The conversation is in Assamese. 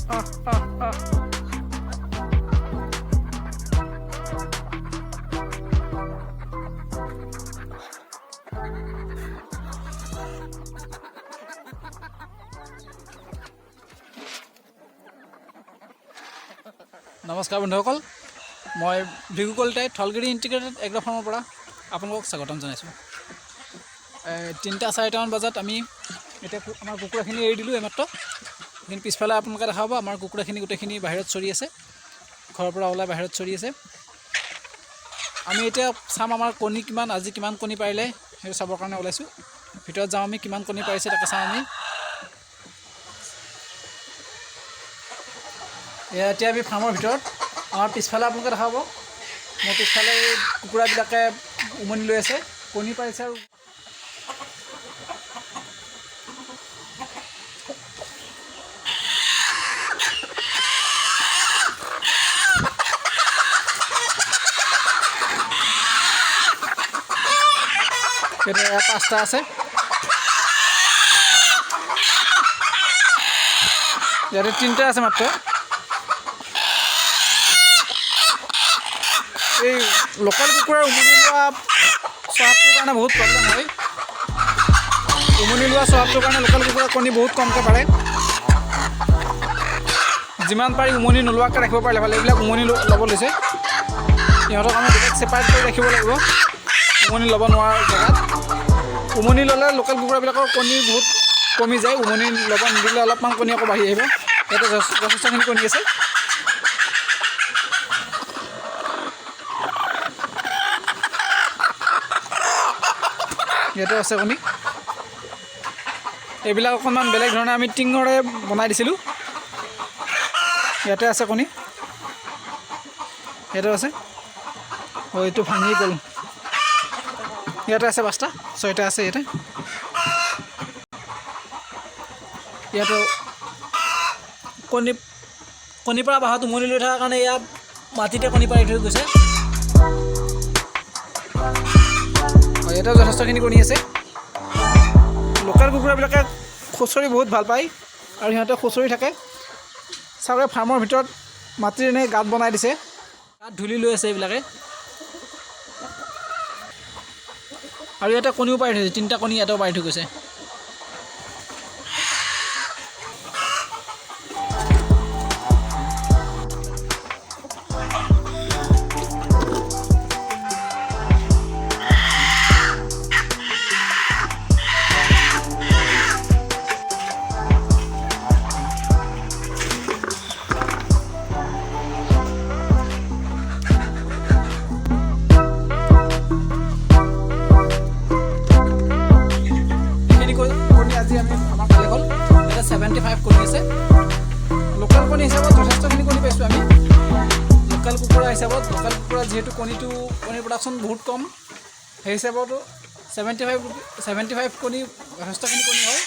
নমস্কাৰ বন্ধুসকল, মই ভিগু কলিতাই থলগিৰি ইণ্টিগ্ৰেটেড এগ্ৰ ফাৰ্মৰ পৰা আপোনালোকক স্বাগতম জনাইছোঁ। 3:30-4টামান বজাত আমি এতিয়া আমাৰ কুকুৰাখিনি এৰি দিলোঁ এইমাত্ৰ। কিন্তু পিছফালে আপোনালোকে দেখা পাব আমাৰ কুকুৰাখিনি গোটেইখিনি বাহিৰত চৰি আছে, ঘৰৰ পৰা ওলাই বাহিৰত চৰি আছে। আমি এতিয়া চাম আমাৰ কণী কিমান, আজি কিমান কণী পাৰিলে সেইটো চাবৰ কাৰণে ওলাইছোঁ। ভিতৰত যাওঁ, আমি কিমান কণী পাৰিছে তাকে চাওঁ। আমি এতিয়া আমি ফাৰ্মৰ ভিতৰত, আমাৰ পিছফালে আপোনালোকে দেখা পাব মোৰ পিছফালে এই কুকুৰাবিলাকে উমনি লৈ আছে, কণী পাৰিছে। আৰু এতিয়া 5টা আছে, ইয়াতে 3টা আছে মাত্ৰ। এই লোকেল কুকুৰাৰ উমনি লোৱা স্বভাৱটোৰ কাৰণে বহুত প্ৰব্লেম হয়। উমনি লোৱা স্বভাৱটোৰ কাৰণে লোকেল কুকুৰাৰ কণী বহুত কমকৈ পাৰে। যিমান পাৰি উমনি নোলোৱাকৈ ৰাখিব পাৰিলে ভাল। এইবিলাক উমনি ল'ব লৈছে, সিহঁতক আমি বেলেগ ছেপাৰেট কৰি ৰাখিব লাগিব উমনি ল'ব নোৱাৰা জেগাত। উমনি ল'লে লোকেল কুকুৰাবিলাকৰ কণী বহুত কমি যায়। উমনি ল'ব নিদিলে অলপমান কণী আকৌ বাঢ়ি আহিব। ইয়াতে যথেষ্টখিনি কণী আছে। ইয়াতে আছে কণী। এইবিলাক অকণমান বেলেগ ধৰণে আমি টিঙৰে বনাই দিছিলোঁ। ইয়াতে আছে কণী, ইয়াতে আছে। এইটো ভাঙি গ'ল। ইয়াতে আছে 5টা, 6টা আছে ইয়াতে। ইয়াতো কণী পৰা বাঁহত উমনি লৈ থকাৰ কাৰণে ইয়াত মাটিতে কণী পাৰি থৈ গৈছে। ইয়াতেও যথেষ্টখিনি কণী আছে। লোকেল কুকুৰাবিলাকে খুচৰি বহুত ভাল পায় আৰু সিহঁতে খুচৰি থাকে। চাগে ফাৰ্মৰ ভিতৰত মাটিৰ এনেই গাঁত বনাই দিছে, গাঁত ধূলি লৈ আছে এইবিলাকে। আৰু ইয়াতে কণীও পাৰি থৈছে, 3টা কণী ইয়াতেও পাৰি থৈ গৈছে। আজি আমি আমাৰ কালি হ'ল এতিয়া 75 কণী আছে। লোকেল কণী হিচাপত যথেষ্টখিনি কণী পাইছোঁ আমি। লোকেল কুকুৰা হিচাপত, লোকেল কুকুৰা যিহেতু কণীৰ প্ৰডাকশ্যন বহুত কম, সেই হিচাপতো 75 কণী যথেষ্টখিনি কণী হয়।